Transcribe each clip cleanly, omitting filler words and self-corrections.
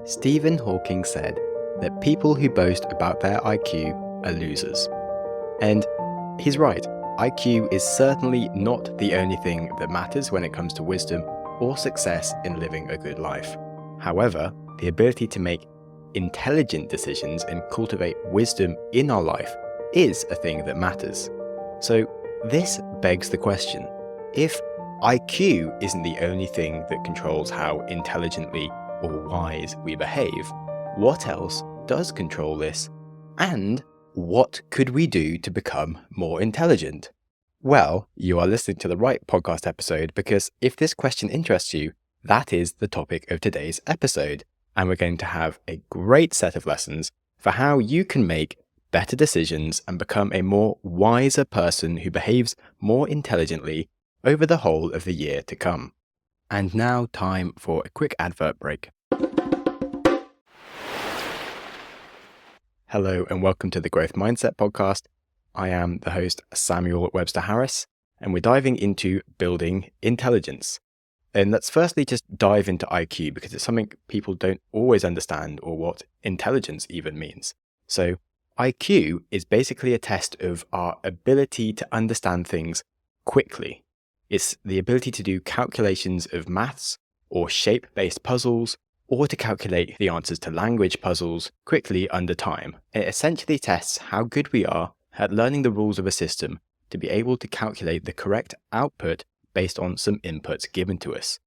Stephen Hawking said that people who boast about their IQ are losers. And he's right. IQ is certainly not the only thing that matters when it comes to wisdom or success in living a good life. However, the ability to make intelligent decisions and cultivate wisdom in our life is a thing that matters. So this begs the question, if IQ isn't the only thing that controls how intelligently or wise we behave, what else does control this? And what could we do to become more intelligent? Well, you are listening to the right podcast episode, because if this question interests you, that is the topic of today's episode. And we're going to have a great set of lessons for how you can make better decisions and become a more wiser person who behaves more intelligently over the whole of the year to come. And now time for a quick advert break. Hello and welcome to the Growth Mindset Podcast. I am the host, Samuel Webster Harris, and we're diving into building intelligence. And let's firstly just dive into IQ, because it's something people don't always understand, or what intelligence even means. So IQ is basically a test of our ability to understand things quickly. It's the ability to do calculations of maths or shape-based puzzles, or to calculate the answers to language puzzles quickly under time. It essentially tests how good we are at learning the rules of a system to be able to calculate the correct output based on some inputs given to us.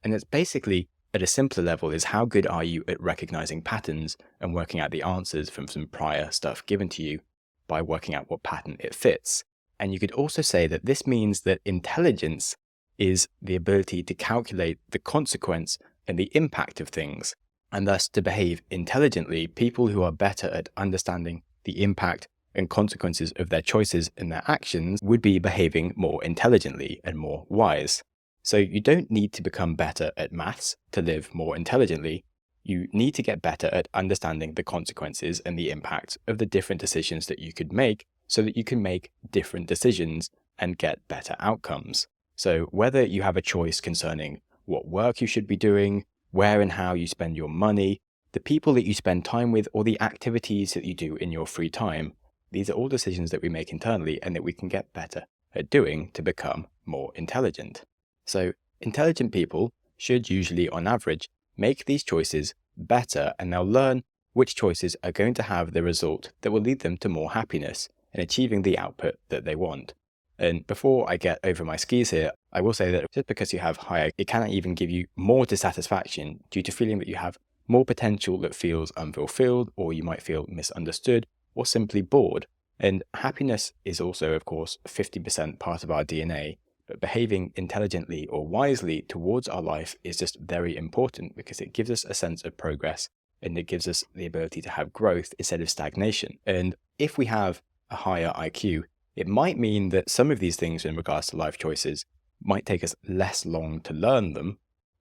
And it's basically, at a simpler level, is how good are you at recognizing patterns and working out the answers from some prior stuff given to you by working out what pattern it fits. And you could also say that this means that intelligence is the ability to calculate the consequence and the impact of things, and thus to behave intelligently. People who are better at understanding the impact and consequences of their choices and their actions would be behaving more intelligently and more wise. So you don't need to become better at maths to live more intelligently. You need to get better at understanding the consequences and the impact of the different decisions that you could make, so that you can make different decisions and get better outcomes. So whether you have a choice concerning what work you should be doing, where and how you spend your money, the people that you spend time with, or the activities that you do in your free time, these are all decisions that we make internally and that we can get better at doing to become more intelligent. So intelligent people should usually, on average, make these choices better, and they'll learn which choices are going to have the result that will lead them to more happiness and achieving the output that they want. And before I get over my skis here, I will say that just because you have higher, it can even give you more dissatisfaction due to feeling that you have more potential that feels unfulfilled, or you might feel misunderstood, or simply bored. And happiness is also, of course, 50% part of our DNA, but behaving intelligently or wisely towards our life is just very important, because it gives us a sense of progress and it gives us the ability to have growth instead of stagnation. And if we have a higher IQ, it might mean that some of these things in regards to life choices might take us less long to learn them,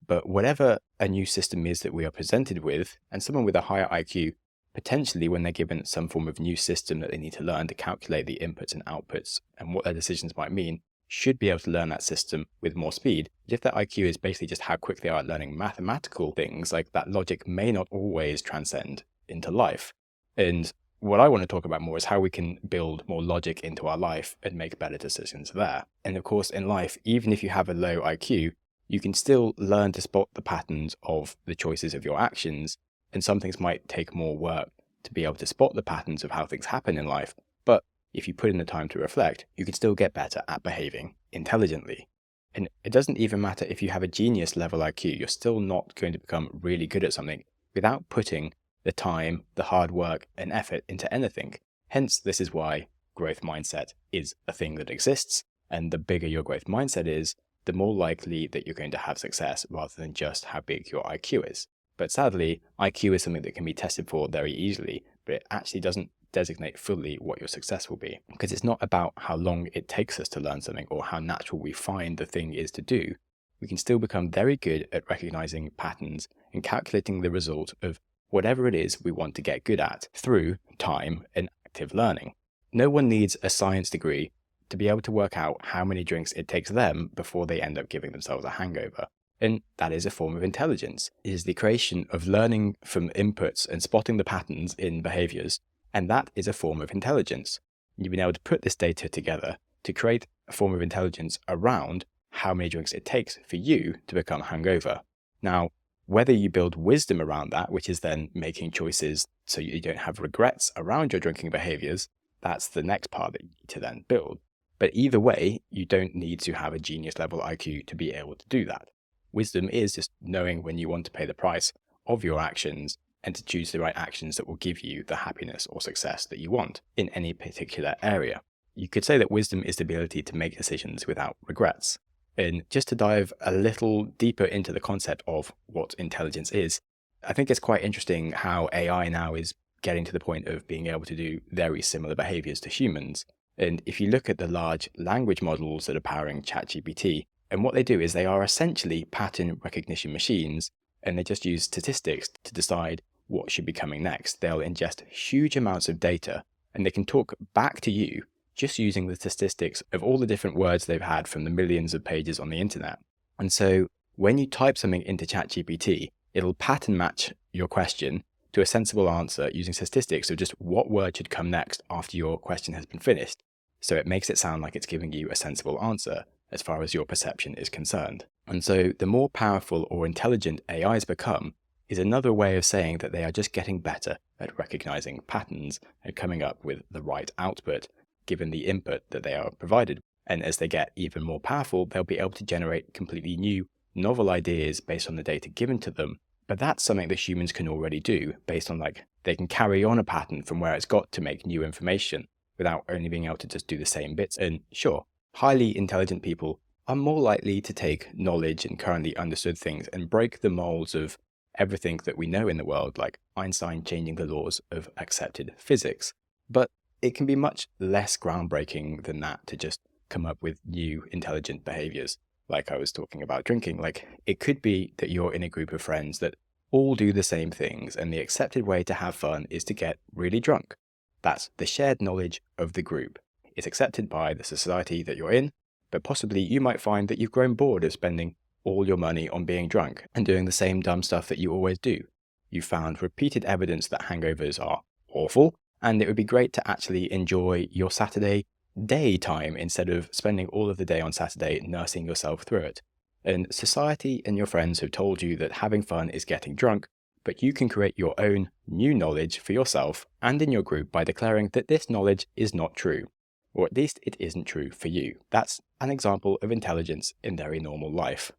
but whatever a new system is that we are presented with, and someone with a higher IQ, potentially when they're given some form of new system that they need to learn to calculate the inputs and outputs and what their decisions might mean, should be able to learn that system with more speed. If their IQ is basically just how quick they are at learning mathematical things, like that logic may not always transcend into life. And what I want to talk about more is how we can build more logic into our life and make better decisions there. And of course, in life, even if you have a low IQ, you can still learn to spot the patterns of the choices of your actions. And some things might take more work to be able to spot the patterns of how things happen in life. But if you put in the time to reflect, you can still get better at behaving intelligently. And it doesn't even matter if you have a genius level IQ, you're still not going to become really good at something without putting the time, the hard work and effort into anything. Hence, this is why growth mindset is a thing that exists. And the bigger your growth mindset is, the more likely that you're going to have success, rather than just how big your IQ is. But sadly, IQ is something that can be tested for very easily, but it actually doesn't designate fully what your success will be, because it's not about how long it takes us to learn something or how natural we find the thing is to do. We can still become very good at recognizing patterns and calculating the result of whatever it is we want to get good at through time and active learning. No one needs a science degree to be able to work out how many drinks it takes them before they end up giving themselves a hangover. And that is a form of intelligence. It is the creation of learning from inputs and spotting the patterns in behaviors. And that is a form of intelligence. You've been able to put this data together to create a form of intelligence around how many drinks it takes for you to become hungover. Now, whether you build wisdom around that, which is then making choices so you don't have regrets around your drinking behaviors, that's the next part that you need to then build. But either way, you don't need to have a genius level IQ to be able to do that. Wisdom is just knowing when you want to pay the price of your actions and to choose the right actions that will give you the happiness or success that you want in any particular area. You could say that wisdom is the ability to make decisions without regrets. And just to dive a little deeper into the concept of what intelligence is, I think it's quite interesting how AI now is getting to the point of being able to do very similar behaviors to humans. And if you look at the large language models that are powering ChatGPT, and what they do is they are essentially pattern recognition machines, and they just use statistics to decide what should be coming next. They'll ingest huge amounts of data, and they can talk back to you just using the statistics of all the different words they've had from the millions of pages on the internet. And so when you type something into ChatGPT, it'll pattern match your question to a sensible answer using statistics of just what word should come next after your question has been finished. So it makes it sound like it's giving you a sensible answer as far as your perception is concerned. And so the more powerful or intelligent AIs become is another way of saying that they are just getting better at recognizing patterns and coming up with the right output given the input that they are provided. And as they get even more powerful, they'll be able to generate completely new, novel ideas based on the data given to them. But that's something that humans can already do based on they can carry on a pattern from where it's got to make new information without only being able to just do the same bits. And sure, highly intelligent people are more likely to take knowledge and currently understood things and break the molds of everything that we know in the world, like Einstein changing the laws of accepted physics. But it can be much less groundbreaking than that to just come up with new intelligent behaviors. Like I was talking about drinking, it could be that you're in a group of friends that all do the same things, and the accepted way to have fun is to get really drunk. That's the shared knowledge of the group. It's accepted by the society that you're in, but possibly you might find that you've grown bored of spending all your money on being drunk and doing the same dumb stuff that you always do. You've found repeated evidence that hangovers are awful, and it would be great to actually enjoy your Saturday daytime instead of spending all of the day on Saturday nursing yourself through it. And society and your friends have told you that having fun is getting drunk, but you can create your own new knowledge for yourself and in your group by declaring that this knowledge is not true, or at least it isn't true for you. That's an example of intelligence in very normal life.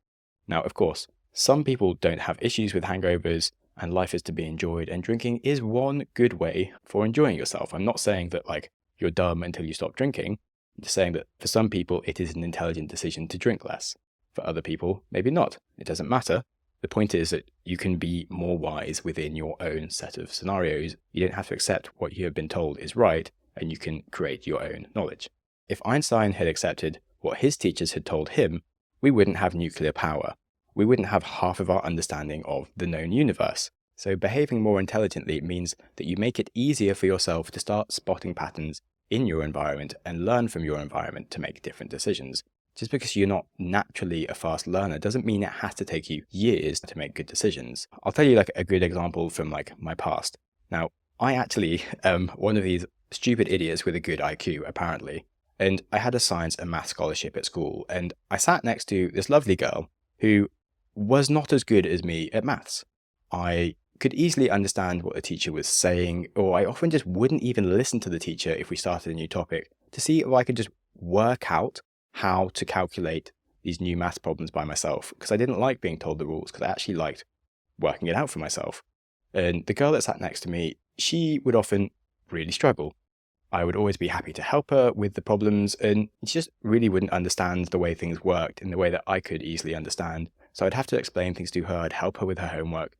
Now, of course, some people don't have issues with hangovers, and life is to be enjoyed, and drinking is one good way for enjoying yourself. I'm not saying that you're dumb until you stop drinking. I'm just saying that for some people, it is an intelligent decision to drink less. For other people, maybe not. It doesn't matter. The point is that you can be more wise within your own set of scenarios. You don't have to accept what you have been told is right, and you can create your own knowledge. If Einstein had accepted what his teachers had told him, we wouldn't have nuclear power. We wouldn't have half of our understanding of the known universe. So behaving more intelligently means that you make it easier for yourself to start spotting patterns in your environment and learn from your environment to make different decisions. Just because you're not naturally a fast learner doesn't mean it has to take you years to make good decisions. I'll tell you a good example from my past. Now, I actually am one of these stupid idiots with a good IQ, apparently. And I had a science and math scholarship at school, and I sat next to this lovely girl who was not as good as me at maths. I could easily understand what the teacher was saying, or I often just wouldn't even listen to the teacher if we started a new topic to see if I could just work out how to calculate these new maths problems by myself, because I didn't like being told the rules, because I actually liked working it out for myself. And the girl that sat next to me, she would often really struggle. I would always be happy to help her with the problems, and she just really wouldn't understand the way things worked in the way that I could easily understand. So I'd have to explain things to her, I'd help her with her homework,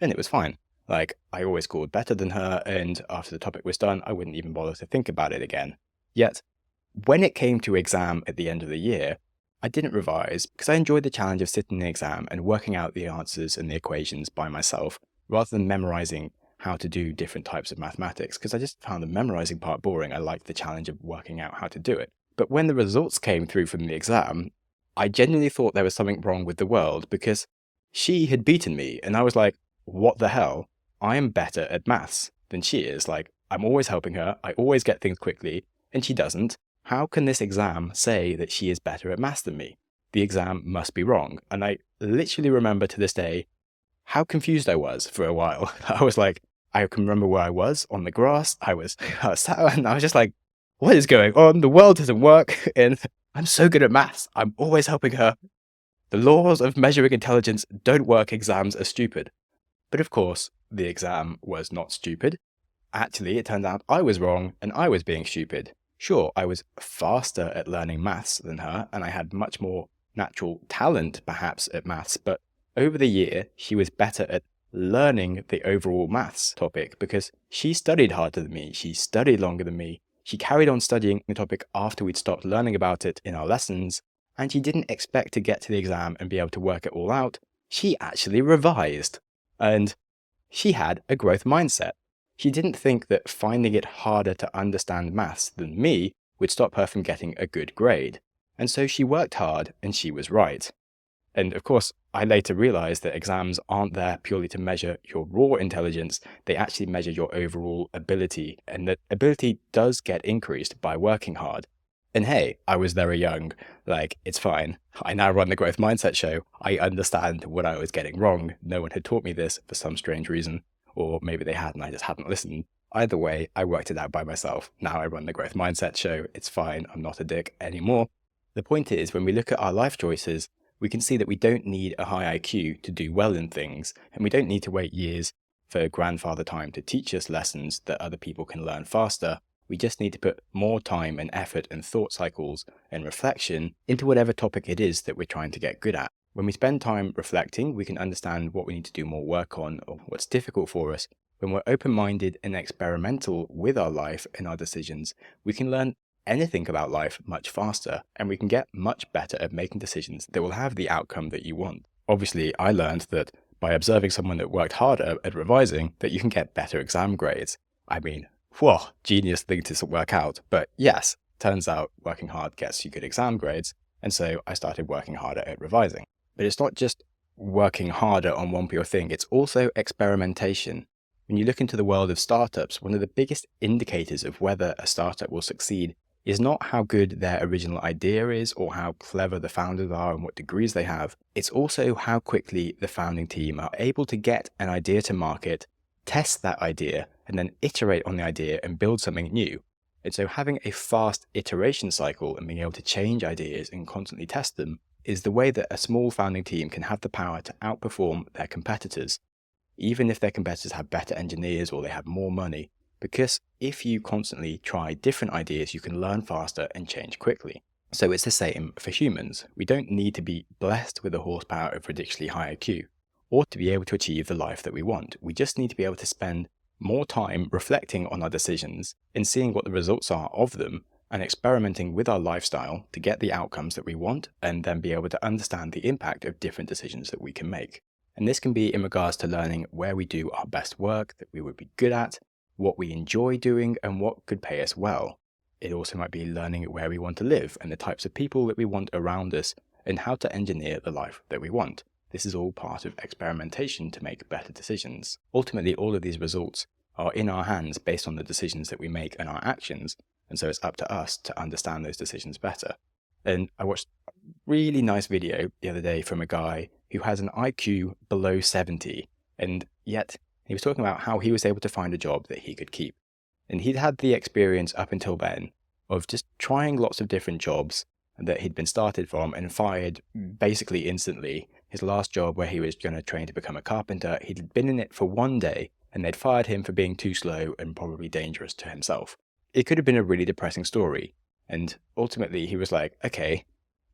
and it was fine. I always scored better than her, and after the topic was done, I wouldn't even bother to think about it again. Yet, when it came to exam at the end of the year, I didn't revise because I enjoyed the challenge of sitting in the exam and working out the answers and the equations by myself, rather than memorizing how to do different types of mathematics, because I just found the memorizing part boring. I liked the challenge of working out how to do it. But when the results came through from the exam, I genuinely thought there was something wrong with the world because she had beaten me. And I was like, what the hell? I am better at maths than she is. Like, I'm always helping her. I always get things quickly, and she doesn't. How can this exam say that she is better at maths than me? The exam must be wrong. And I literally remember to this day how confused I was for a while. I was like, I can remember where I was on the grass. I was sat and I was just like, what is going on? The world doesn't work. And I'm so good at maths. I'm always helping her. The laws of measuring intelligence don't work. Exams are stupid. But of course, the exam was not stupid. Actually, it turned out I was wrong and I was being stupid. Sure, I was faster at learning maths than her, and I had much more natural talent, perhaps, at maths, but over the year, she was better at learning the overall maths topic because she studied harder than me, she studied longer than me, she carried on studying the topic after we'd stopped learning about it in our lessons, and she didn't expect to get to the exam and be able to work it all out. She actually revised, and she had a growth mindset. She didn't think that finding it harder to understand maths than me would stop her from getting a good grade. And so she worked hard and she was right. And of course, I later realized that exams aren't there purely to measure your raw intelligence. They actually measure your overall ability. And that ability does get increased by working hard. And hey, I was very young. Like, it's fine. I now run the Growth Mindset Show. I understand what I was getting wrong. No one had taught me this for some strange reason. Or maybe they had and I just hadn't listened. Either way, I worked it out by myself. Now I run the Growth Mindset Show. It's fine. I'm not a dick anymore. The point is, when we look at our life choices, we can see that we don't need a high IQ to do well in things, and we don't need to wait years for grandfather time to teach us lessons that other people can learn faster. We just need to put more time and effort and thought cycles and reflection into whatever topic it is that we're trying to get good at. When we spend time reflecting, we can understand what we need to do more work on or what's difficult for us. When we're open-minded and experimental with our life and our decisions, we can learn anything about life much faster, and we can get much better at making decisions that will have the outcome that you want. Obviously, I learned that by observing someone that worked harder at revising, that you can get better exam grades. I mean, whoa, genius thing to work out. But yes, turns out working hard gets you good exam grades, and so I started working harder at revising. But it's not just working harder on one pure thing, it's also experimentation. When you look into the world of startups, one of the biggest indicators of whether a startup will succeed is not how good their original idea is or how clever the founders are and what degrees they have. It's also how quickly the founding team are able to get an idea to market, test that idea, and then iterate on the idea and build something new. And so having a fast iteration cycle and being able to change ideas and constantly test them is the way that a small founding team can have the power to outperform their competitors, even if their competitors have better engineers or they have more money. Because if you constantly try different ideas, you can learn faster and change quickly. So it's the same for humans. We don't need to be blessed with the horsepower of ridiculously high IQ or to be able to achieve the life that we want. We just need to be able to spend more time reflecting on our decisions and seeing what the results are of them and experimenting with our lifestyle to get the outcomes that we want and then be able to understand the impact of different decisions that we can make. And this can be in regards to learning where we do our best work that we would be good at, what we enjoy doing, and what could pay us well. It also might be learning where we want to live and the types of people that we want around us and how to engineer the life that we want. This is all part of experimentation to make better decisions. Ultimately, all of these results are in our hands based on the decisions that we make and our actions, and so it's up to us to understand those decisions better. And I watched a really nice video the other day from a guy who has an IQ below 70, and yet he was talking about how he was able to find a job that he could keep. And he'd had the experience up until then of just trying lots of different jobs that he'd been started from and fired basically instantly. His last job, where he was going to train to become a carpenter, he'd been in it for one day and they'd fired him for being too slow and probably dangerous to himself. It could have been a really depressing story. And ultimately he was like, okay,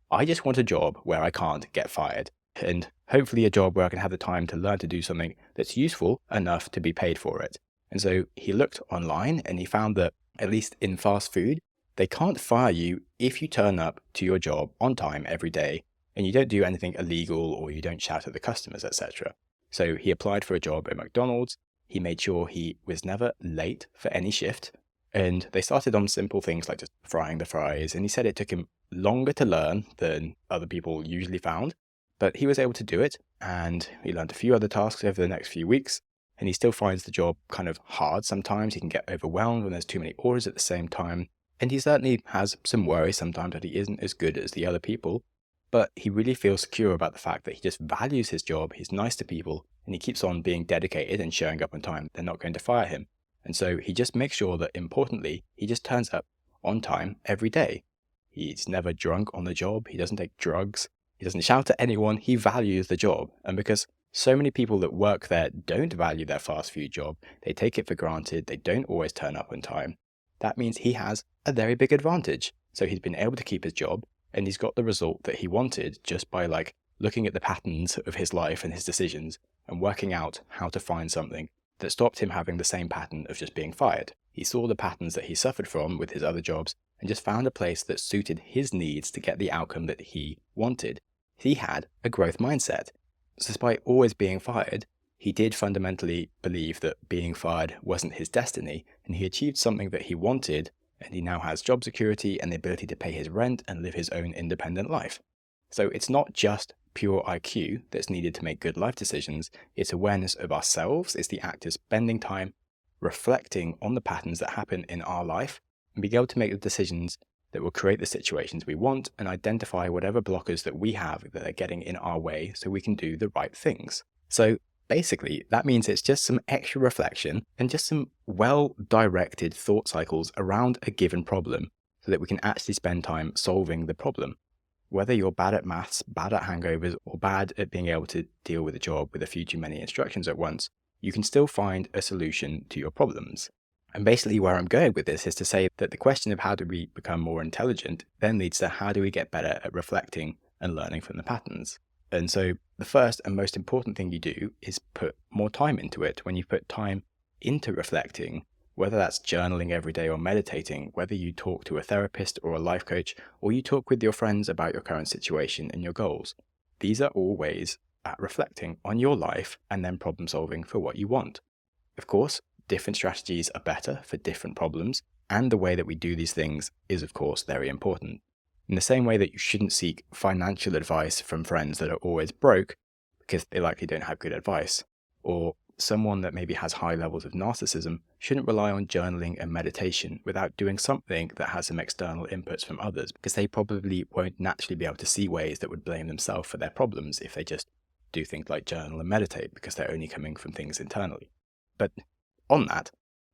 I just want a job where I can't get fired, and hopefully a job where I can have the time to learn to do something that's useful enough to be paid for it. And so he looked online and he found that, at least in fast food, they can't fire you if you turn up to your job on time every day and you don't do anything illegal or you don't shout at the customers, etc. So he applied for a job at McDonald's. He made sure he was never late for any shift, And they started on simple things like just frying the fries. And he said it took him longer to learn than other people usually found, but he was able to do it. And he learned a few other tasks over the next few weeks. And he still finds the job kind of hard sometimes. He can get overwhelmed when there's too many orders at the same time. And he certainly has some worry sometimes that he isn't as good as the other people. But he really feels secure about the fact that he just values his job, he's nice to people, and he keeps on being dedicated and showing up on time. They're not going to fire him. And so he just makes sure that, importantly, he just turns up on time every day. He's never drunk on the job. He doesn't take drugs. He doesn't shout at anyone. He values the job. And because so many people that work there don't value their fast food job, they take it for granted, they don't always turn up on time, that means he has a very big advantage. So he's been able to keep his job, and he's got the result that he wanted just by looking at the patterns of his life and his decisions and working out how to find something that stopped him having the same pattern of just being fired. He saw the patterns that he suffered from with his other jobs and just found a place that suited his needs to get the outcome that he wanted. He had a growth mindset. So despite always being fired, he did fundamentally believe that being fired wasn't his destiny, and he achieved something that he wanted, and he now has job security and the ability to pay his rent and live his own independent life. So it's not just pure IQ that's needed to make good life decisions, it's awareness of ourselves, it's the act of spending time reflecting on the patterns that happen in our life and being able to make the decisions that will create the situations we want and identify whatever blockers that we have that are getting in our way so we can do the right things. So basically, that means it's just some extra reflection and just some well-directed thought cycles around a given problem so that we can actually spend time solving the problem. Whether you're bad at maths, bad at hangovers, or bad at being able to deal with a job with a few too many instructions at once, you can still find a solution to your problems. And basically where I'm going with this is to say that the question of how do we become more intelligent then leads to how do we get better at reflecting and learning from the patterns. And so the first and most important thing you do is put more time into it. When you put time into reflecting, whether that's journaling every day or meditating, whether you talk to a therapist or a life coach, or you talk with your friends about your current situation and your goals, these are all ways at reflecting on your life and then problem solving for what you want. Of course, different strategies are better for different problems, and the way that we do these things is, of course, very important. In the same way that you shouldn't seek financial advice from friends that are always broke because they likely don't have good advice, or someone that maybe has high levels of narcissism shouldn't rely on journaling and meditation without doing something that has some external inputs from others, because they probably won't naturally be able to see ways that would blame themselves for their problems if they just do things like journal and meditate, because they're only coming from things internally. But on that,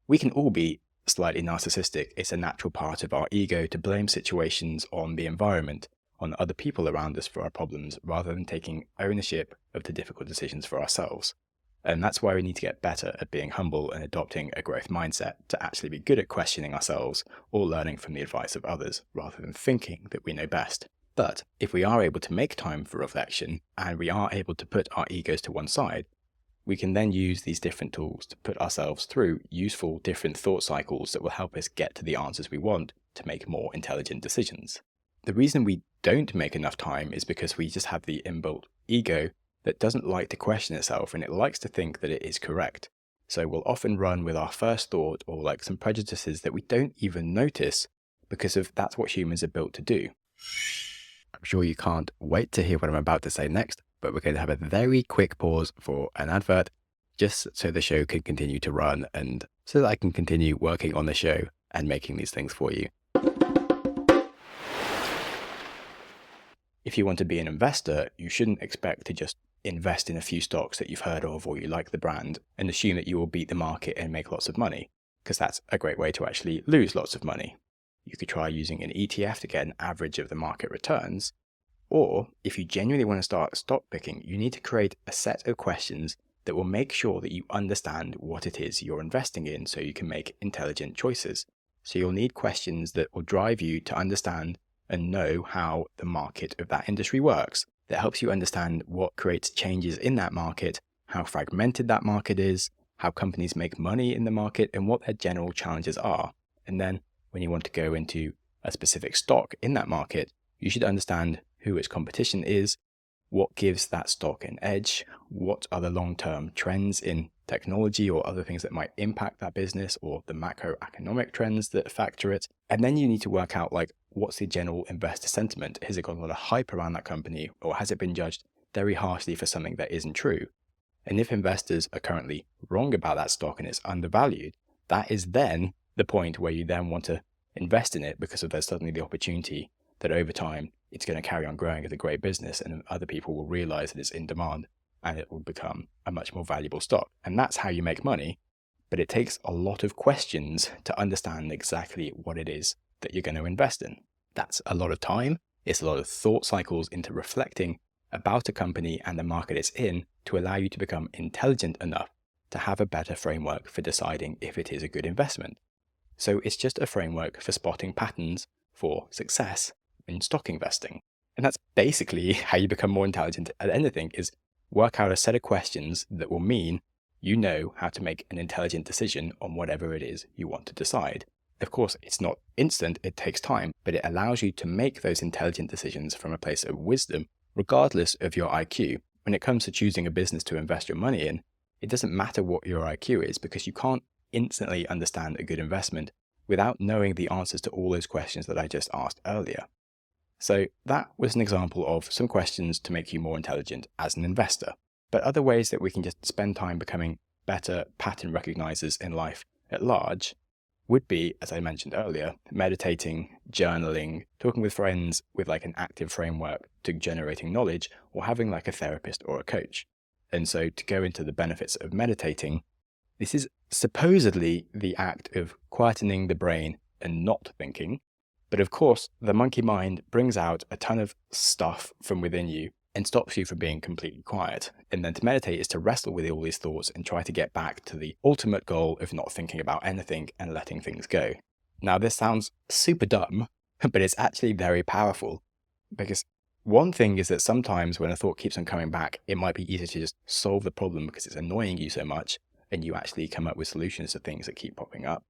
we can all be slightly narcissistic. It's a natural part of our ego to blame situations on the environment, on other people around us for our problems, rather than taking ownership of the difficult decisions for ourselves. And that's why we need to get better at being humble and adopting a growth mindset to actually be good at questioning ourselves or learning from the advice of others, rather than thinking that we know best. But if we are able to make time for reflection and we are able to put our egos to one side, we can then use these different tools to put ourselves through useful different thought cycles that will help us get to the answers we want to make more intelligent decisions. The reason we don't make enough time is because we just have the inbuilt ego that doesn't like to question itself, and it likes to think that it is correct. So we'll often run with our first thought or some prejudices that we don't even notice because that's what humans are built to do. I'm sure you can't wait to hear what I'm about to say next, but we're going to have a very quick pause for an advert just so the show can continue to run and so that I can continue working on the show and making these things for you. If you want to be an investor, you shouldn't expect to just invest in a few stocks that you've heard of or you like the brand and assume that you will beat the market and make lots of money, because that's a great way to actually lose lots of money. You could try using an ETF to get an average of the market returns, or if you genuinely want to start stock picking, you need to create a set of questions that will make sure that you understand what it is you're investing in so you can make intelligent choices. So you'll need questions that will drive you to understand and know how the market of that industry works. That helps you understand what creates changes in that market, how fragmented that market is, how companies make money in the market, and what their general challenges are. And then when you want to go into a specific stock in that market, you should understand who its competition is, what gives that stock an edge, what are the long-term trends in technology or other things that might impact that business, or the macroeconomic trends that factor it. And then you need to work out like, what's the general investor sentiment? Has it got a lot of hype around that company, or has it been judged very harshly for something that isn't true? And if investors are currently wrong about that stock and it's undervalued, that is then the point where you then want to invest in it, because there's suddenly the opportunity that over time it's going to carry on growing as a great business and other people will realize that it's in demand and it will become a much more valuable stock. And that's how you make money. But it takes a lot of questions to understand exactly what it is that you're going to invest in. That's a lot of time. It's a lot of thought cycles into reflecting about a company and the market it's in to allow you to become intelligent enough to have a better framework for deciding if it is a good investment. So it's just a framework for spotting patterns for success in stock investing. And that's basically how you become more intelligent at anything, is work out a set of questions that will mean you know how to make an intelligent decision on whatever it is you want to decide. Of course, it's not instant, it takes time, but it allows you to make those intelligent decisions from a place of wisdom, regardless of your IQ. When it comes to choosing a business to invest your money in, it doesn't matter what your IQ is, because you can't instantly understand a good investment without knowing the answers to all those questions that I just asked earlier. So that was an example of some questions to make you more intelligent as an investor. But other ways that we can just spend time becoming better pattern recognizers in life at large would be, as I mentioned earlier, meditating, journaling, talking with friends with like an active framework to generating knowledge, or having like a therapist or a coach. And so to go into the benefits of meditating, this is supposedly the act of quietening the brain and not thinking. But of course, the monkey mind brings out a ton of stuff from within you and stops you from being completely quiet. And then to meditate is to wrestle with all these thoughts and try to get back to the ultimate goal of not thinking about anything and letting things go. Now, this sounds super dumb, but it's actually very powerful, because one thing is that sometimes when a thought keeps on coming back, it might be easier to just solve the problem because it's annoying you so much, and you actually come up with solutions to things that keep popping up.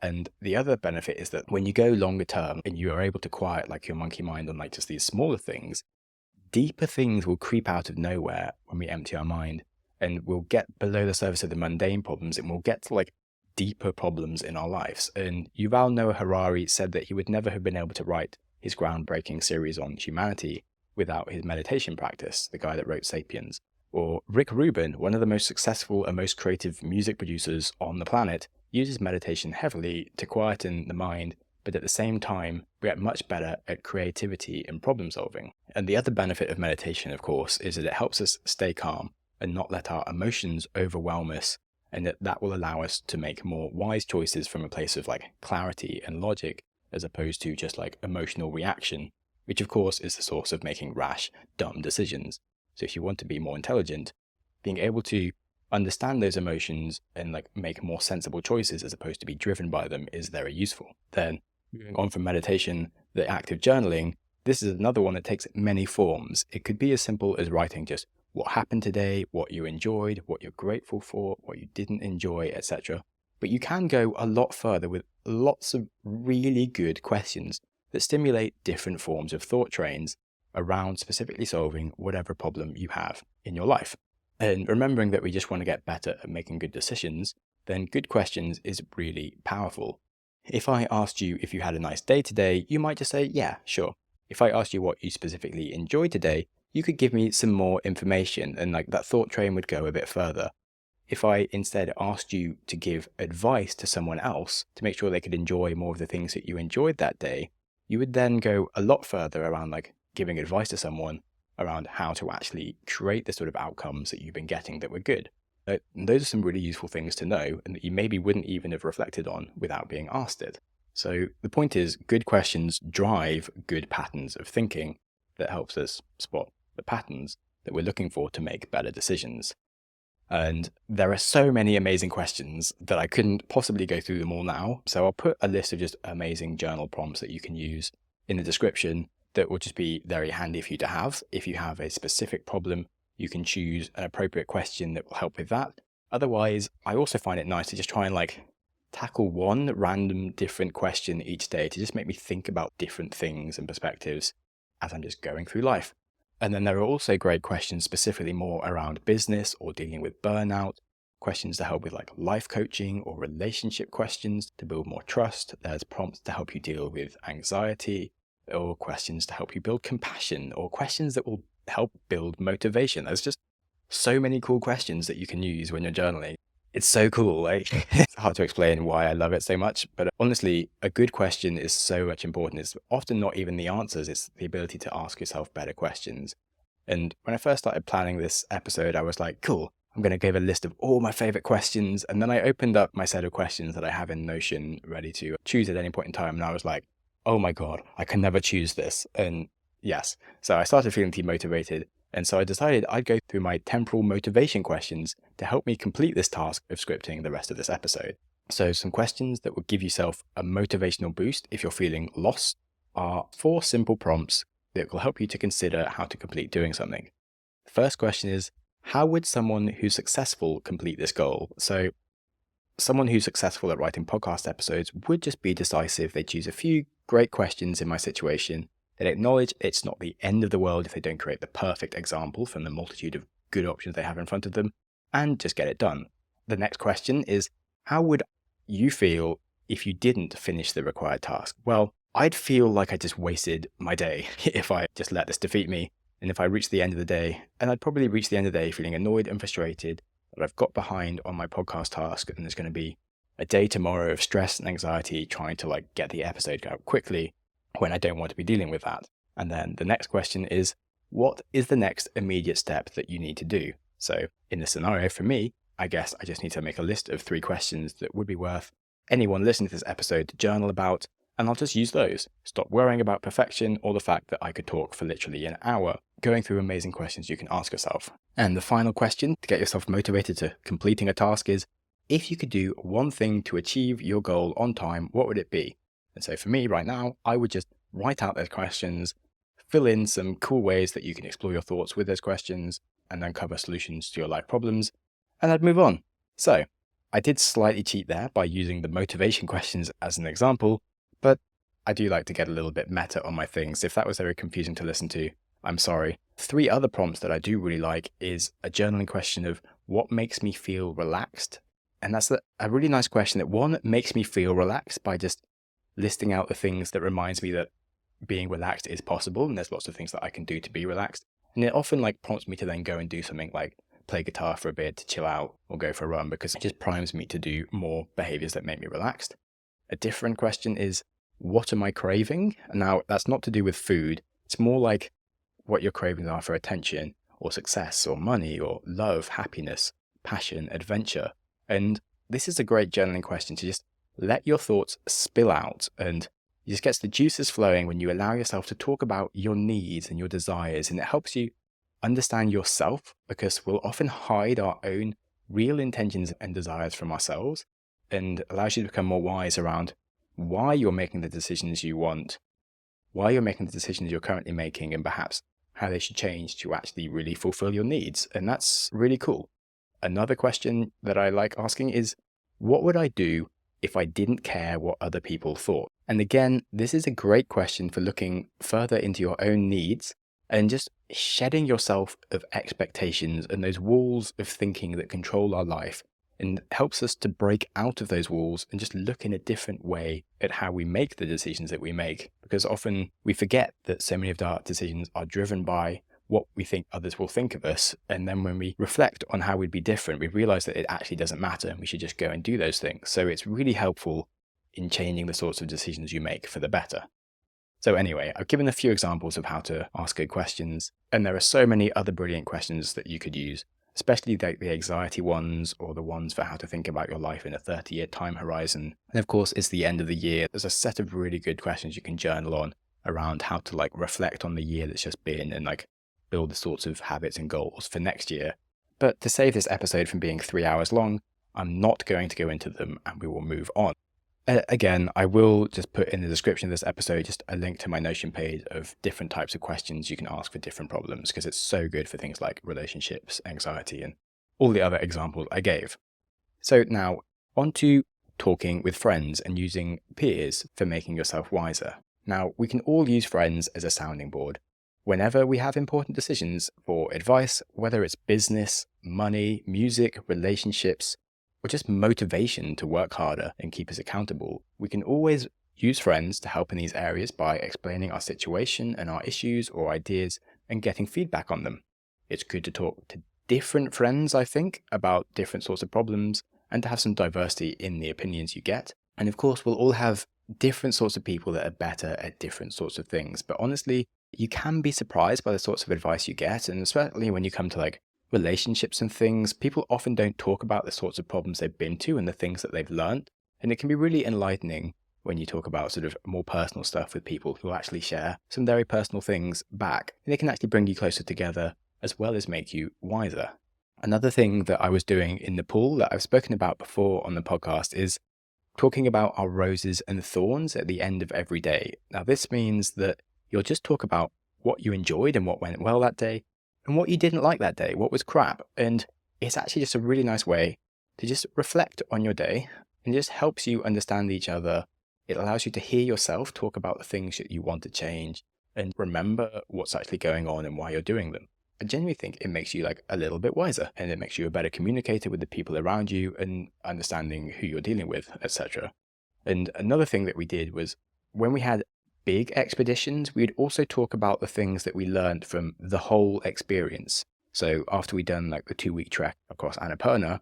And the other benefit is that when you go longer term and you are able to quiet like your monkey mind on like just these smaller things, deeper things will creep out of nowhere when we empty our mind, and we'll get below the surface of the mundane problems and we'll get to like deeper problems in our lives. And Yuval Noah Harari said that he would never have been able to write his groundbreaking series on humanity without his meditation practice, the guy that wrote Sapiens. Or Rick Rubin, one of the most successful and most creative music producers on the planet, uses meditation heavily to quieten the mind, but at the same time, get much better at creativity and problem solving. And the other benefit of meditation, of course, is that it helps us stay calm and not let our emotions overwhelm us, and that will allow us to make more wise choices from a place of like clarity and logic, as opposed to just like emotional reaction, which of course is the source of making rash, dumb decisions. So if you want to be more intelligent, being able to understand those emotions and like make more sensible choices as opposed to be driven by them is very useful. Then moving on from meditation, the act of journaling, this is another one that takes many forms. It could be as simple as writing just what happened today, what you enjoyed, what you're grateful for, what you didn't enjoy, etc. But you can go a lot further with lots of really good questions that stimulate different forms of thought trains around specifically solving whatever problem you have in your life. And remembering that we just want to get better at making good decisions, then good questions is really powerful. If I asked you if you had a nice day today, you might just say, yeah, sure. If I asked you what you specifically enjoyed today, you could give me some more information, and like that thought train would go a bit further. If I instead asked you to give advice to someone else to make sure they could enjoy more of the things that you enjoyed that day, you would then go a lot further around like giving advice to someone around how to actually create the sort of outcomes that you've been getting that were good. Those are some really useful things to know and that you maybe wouldn't even have reflected on without being asked it. So the point is, good questions drive good patterns of thinking that helps us spot the patterns that we're looking for to make better decisions. And there are so many amazing questions that I couldn't possibly go through them all now. So I'll put a list of just amazing journal prompts that you can use in the description that will just be very handy for you to have. If you have a specific problem, you can choose an appropriate question that will help with that. Otherwise, I also find it nice to just try and like tackle one random different question each day to just make me think about different things and perspectives as I'm just going through life. And then there are also great questions specifically more around business or dealing with burnout, questions to help with like life coaching or relationship questions to build more trust. There's prompts to help you deal with anxiety, or questions to help you build compassion, or questions that will help build motivation. There's just so many cool questions that you can use when you're journaling. It's so cool. Like, it's hard to explain why I love it so much, but honestly, a good question is so much important. It's often not even the answers, it's the ability to ask yourself better questions. And when I first started planning this episode, I was like, cool, I'm going to give a list of all my favorite questions. And then I opened up my set of questions that I have in Notion ready to choose at any point in time. And I was like, oh my God, I can never choose this. And yes, so I started feeling demotivated. And so I decided I'd go through my temporal motivation questions to help me complete this task of scripting the rest of this episode. So some questions that will give yourself a motivational boost if you're feeling lost are 4 simple prompts that will help you to consider how to complete doing something. The first question is, how would someone who's successful complete this goal? So someone who's successful at writing podcast episodes would just be decisive. They choose a few great questions in my situation. They acknowledge it's not the end of the world if they don't create the perfect example from the multitude of good options they have in front of them, and just get it done. The next question is, how would you feel if you didn't finish the required task? Well, I'd feel like I just wasted my day if I just let this defeat me. And if I reach the end of the day, and I'd probably reach the end of the day feeling annoyed and frustrated that I've got behind on my podcast task, and there's going to be a day tomorrow of stress and anxiety trying to like get the episode out quickly when I don't want to be dealing with that. And then the next question is, what is the next immediate step that you need to do? So in this scenario, for me, I guess I just need to make a list of 3 questions that would be worth anyone listening to this episode to journal about, and I'll just use those. Stop worrying about perfection or the fact that I could talk for literally an hour going through amazing questions you can ask yourself. And the final question to get yourself motivated to completing a task is, if you could do one thing to achieve your goal on time, what would it be? And so for me right now, I would just write out those questions, fill in some cool ways that you can explore your thoughts with those questions, and then cover solutions to your life problems, and I'd move on. So I did slightly cheat there by using the motivation questions as an example, but I do like to get a little bit meta on my things. If that was very confusing to listen to, I'm sorry. 3 other prompts that I do really like is a journaling question of what makes me feel relaxed. And that's a really nice question that one makes me feel relaxed by just listing out the things that reminds me that being relaxed is possible. And there's lots of things that I can do to be relaxed. And it often like prompts me to then go and do something like play guitar for a bit to chill out or go for a run, because it just primes me to do more behaviors that make me relaxed. A different question is, what am I craving? Now, that's not to do with food. It's more like what your cravings are for attention or success or money or love, happiness, passion, adventure. And this is a great journaling question to just let your thoughts spill out, and it just gets the juices flowing when you allow yourself to talk about your needs and your desires, and it helps you understand yourself, because we'll often hide our own real intentions and desires from ourselves, and allows you to become more wise around why you're making the decisions you want, why you're making the decisions you're currently making, and perhaps how they should change to actually really fulfill your needs. And that's really cool. Another question that I like asking is, what would I do if I didn't care what other people thought? And again, this is a great question for looking further into your own needs and just shedding yourself of expectations and those walls of thinking that control our life, and helps us to break out of those walls and just look in a different way at how we make the decisions that we make. Because often we forget that so many of our decisions are driven by what we think others will think of us. And then when we reflect on how we'd be different, we realize that it actually doesn't matter and we should just go and do those things. So it's really helpful in changing the sorts of decisions you make for the better. So anyway, I've given a few examples of how to ask good questions, and there are so many other brilliant questions that you could use, especially the anxiety ones or the ones for how to think about your life in a 30-year time horizon. And of course, it's the end of the year. There's a set of really good questions you can journal on around how to like reflect on the year that's just been and like build the sorts of habits and goals for next year. But to save this episode from being 3 hours long, I'm not going to go into them, and we will move on. Again, I will just put in the description of this episode just a link to my Notion page of different types of questions you can ask for different problems, because it's so good for things like relationships, anxiety, and all the other examples I gave. So now, on to talking with friends and using peers for making yourself wiser. Now, we can all use friends as a sounding board, whenever we have important decisions for advice, whether it's business, money, music, relationships, or just motivation to work harder and keep us accountable, we can always use friends to help in these areas by explaining our situation and our issues or ideas and getting feedback on them. It's good to talk to different friends, I think, about different sorts of problems and to have some diversity in the opinions you get. And of course, we'll all have different sorts of people that are better at different sorts of things. But honestly, you can be surprised by the sorts of advice you get. And especially when you come to like relationships and things, people often don't talk about the sorts of problems they've been to and the things that they've learned. And it can be really enlightening when you talk about sort of more personal stuff with people who actually share some very personal things back. And it can actually bring you closer together as well as make you wiser. Another thing that I was doing in the pool that I've spoken about before on the podcast is talking about our roses and thorns at the end of every day. Now, this means that you'll just talk about what you enjoyed and what went well that day and what you didn't like that day, what was crap. And it's actually just a really nice way to just reflect on your day and it just helps you understand each other. It allows you to hear yourself talk about the things that you want to change and remember what's actually going on and why you're doing them. I genuinely think it makes you like a little bit wiser and it makes you a better communicator with the people around you and understanding who you're dealing with, etc. And another thing that we did was when we had big expeditions, we'd also talk about the things that we learned from the whole experience. So after we'd done like the 2-week trek across Annapurna,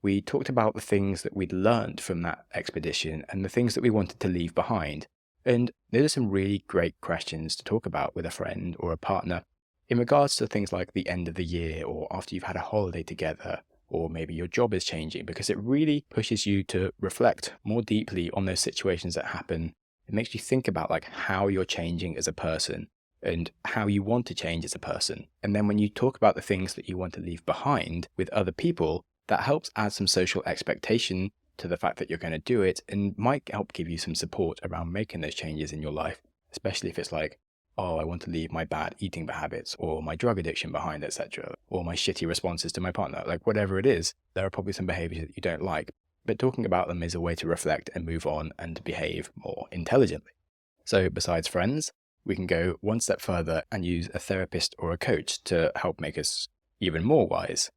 we talked about the things that we'd learned from that expedition and the things that we wanted to leave behind. And those are some really great questions to talk about with a friend or a partner in regards to things like the end of the year or after you've had a holiday together, or maybe your job is changing, because it really pushes you to reflect more deeply on those situations that happen. It makes you think about like how you're changing as a person and how you want to change as a person. And then when you talk about the things that you want to leave behind with other people, that helps add some social expectation to the fact that you're going to do it and might help give you some support around making those changes in your life, especially if it's like, oh, I want to leave my bad eating habits or my drug addiction behind, etc., or my shitty responses to my partner. Like whatever it is, there are probably some behaviors that you don't like, but talking about them is a way to reflect and move on and to behave more intelligently. So besides friends, we can go one step further and use a therapist or a coach to help make us even more wise.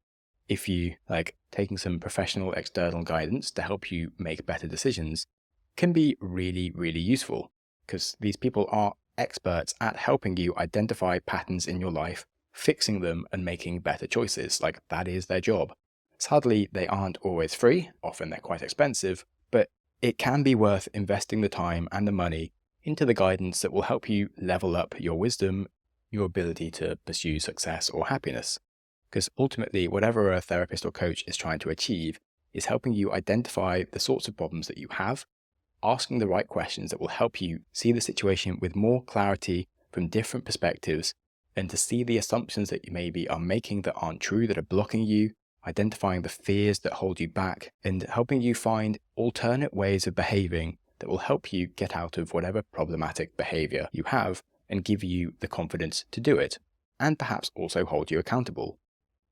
If you like taking some professional external guidance to help you make better decisions can be really, really useful because these people are experts at helping you identify patterns in your life, fixing them and making better choices. Like that is their job. Sadly, they aren't always free. Often they're quite expensive, but it can be worth investing the time and the money into the guidance that will help you level up your wisdom, your ability to pursue success or happiness. Because ultimately, whatever a therapist or coach is trying to achieve is helping you identify the sorts of problems that you have, asking the right questions that will help you see the situation with more clarity from different perspectives, and to see the assumptions that you maybe are making that aren't true, that are blocking you, identifying the fears that hold you back, and helping you find alternate ways of behaving that will help you get out of whatever problematic behavior you have and give you the confidence to do it, and perhaps also hold you accountable.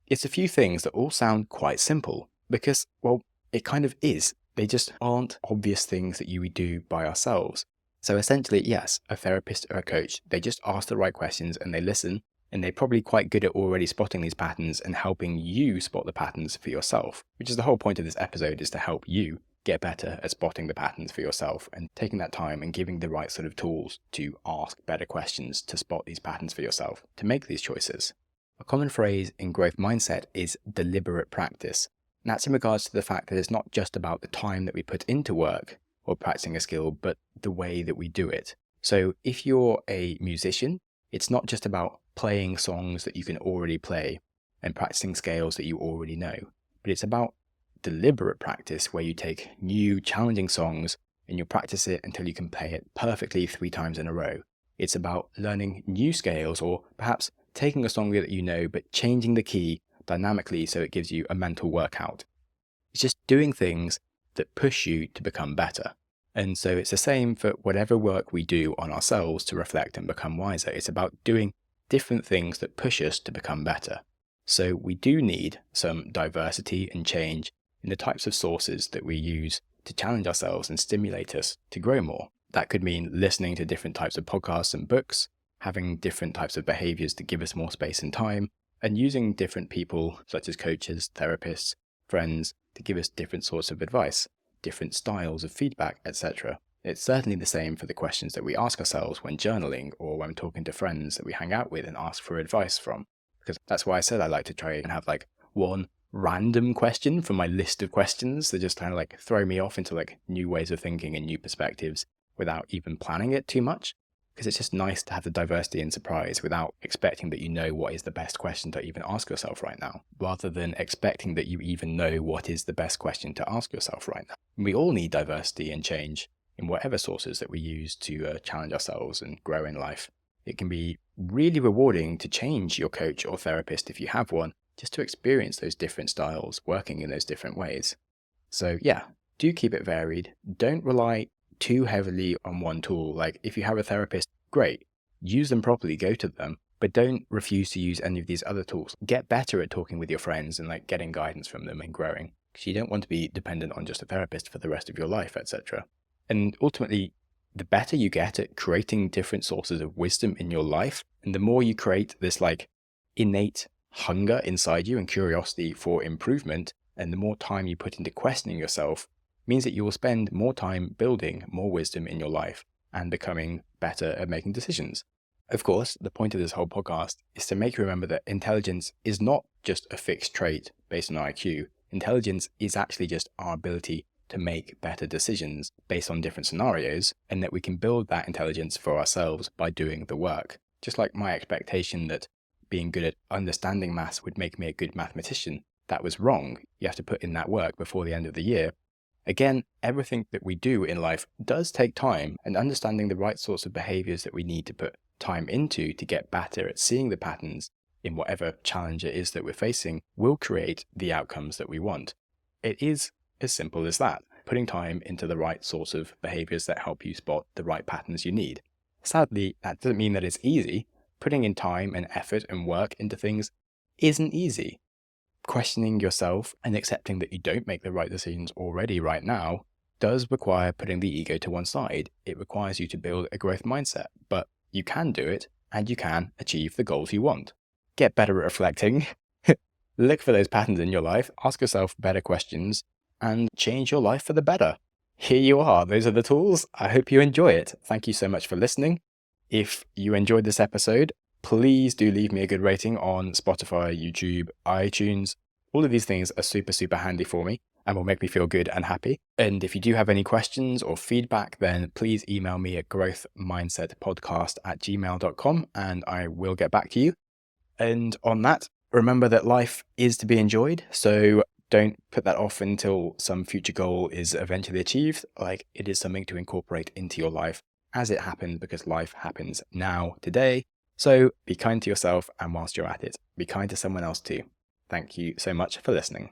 It's a few things that all sound quite simple because, well, it kind of is. They just aren't obvious things that you would do by ourselves. So essentially, yes, a therapist or a coach, they just ask the right questions and they listen, and they're probably quite good at already spotting these patterns and helping you spot the patterns for yourself, which is the whole point of this episode, is to help you get better at spotting the patterns for yourself and taking that time and giving the right sort of tools to ask better questions to spot these patterns for yourself, to make these choices. A common phrase in growth mindset is deliberate practice. And that's in regards to the fact that it's not just about the time that we put into work or practicing a skill, but the way that we do it. So if you're a musician, it's not just about playing songs that you can already play and practicing scales that you already know, but it's about deliberate practice where you take new challenging songs and you practice it until you can play it perfectly 3 times in a row. It's about learning new scales, or perhaps taking a song that you know, but changing the key dynamically so it gives you a mental workout. It's just doing things that push you to become better. And so it's the same for whatever work we do on ourselves to reflect and become wiser. It's about doing different things that push us to become better. So we do need some diversity and change in the types of sources that we use to challenge ourselves and stimulate us to grow more. That could mean listening to different types of podcasts and books, having different types of behaviors to give us more space and time, and using different people, such as coaches, therapists, friends, to give us different sorts of advice, different styles of feedback, etc. It's certainly the same for the questions that we ask ourselves when journaling or when talking to friends that we hang out with and ask for advice from. Because that's why I said I like to try and have like one random question from my list of questions that just kind of like throw me off into like new ways of thinking and new perspectives without even planning it too much. Because it's just nice to have the diversity and surprise without expecting that you know what is the best question to even ask yourself right now, rather than expecting that you even know what is the best question to ask yourself right now. We all need diversity and change in whatever sources that we use to challenge ourselves and grow in life. It can be really rewarding to change your coach or therapist if you have one, just to experience those different styles working in those different ways. So yeah, do keep it varied. Don't rely too heavily on one tool. Like if you have a therapist, great, use them properly, go to them, but don't refuse to use any of these other tools. Get better at talking with your friends and like getting guidance from them and growing, because you don't want to be dependent on just a therapist for the rest of your life, etc. And ultimately, the better you get at creating different sources of wisdom in your life, and the more you create this like innate hunger inside you and curiosity for improvement, and the more time you put into questioning yourself, means that you will spend more time building more wisdom in your life and becoming better at making decisions. Of course, the point of this whole podcast is to make you remember that intelligence is not just a fixed trait based on IQ. Intelligence is actually just our ability to make better decisions based on different scenarios, and that we can build that intelligence for ourselves by doing the work. Just like my expectation that being good at understanding maths would make me a good mathematician, that was wrong. You have to put in that work before the end of the year. Again, everything that we do in life does take time, and understanding the right sorts of behaviors that we need to put time into to get better at seeing the patterns in whatever challenge it is that we're facing will create the outcomes that we want. It is as simple as that, putting time into the right sorts of behaviors that help you spot the right patterns you need. Sadly, that doesn't mean that it's easy. Putting in time and effort and work into things isn't easy. Questioning yourself and accepting that you don't make the right decisions already right now does require putting the ego to one side. It requires you to build a growth mindset, but you can do it and you can achieve the goals you want. Get better at reflecting, look for those patterns in your life, ask yourself better questions, and change your life for the better. Here you are. Those are the tools. I hope you enjoy it. Thank you so much for listening. If you enjoyed this episode, please do leave me a good rating on Spotify, YouTube, iTunes. All of these things are super, super handy for me and will make me feel good and happy. And if you do have any questions or feedback, then please email me at growthmindsetpodcast@gmail.com and I will get back to you. And on that, remember that life is to be enjoyed. So don't put that off until some future goal is eventually achieved. Like, it is something to incorporate into your life as it happens, because life happens now, today. So be kind to yourself, and whilst you're at it, be kind to someone else too. Thank you so much for listening.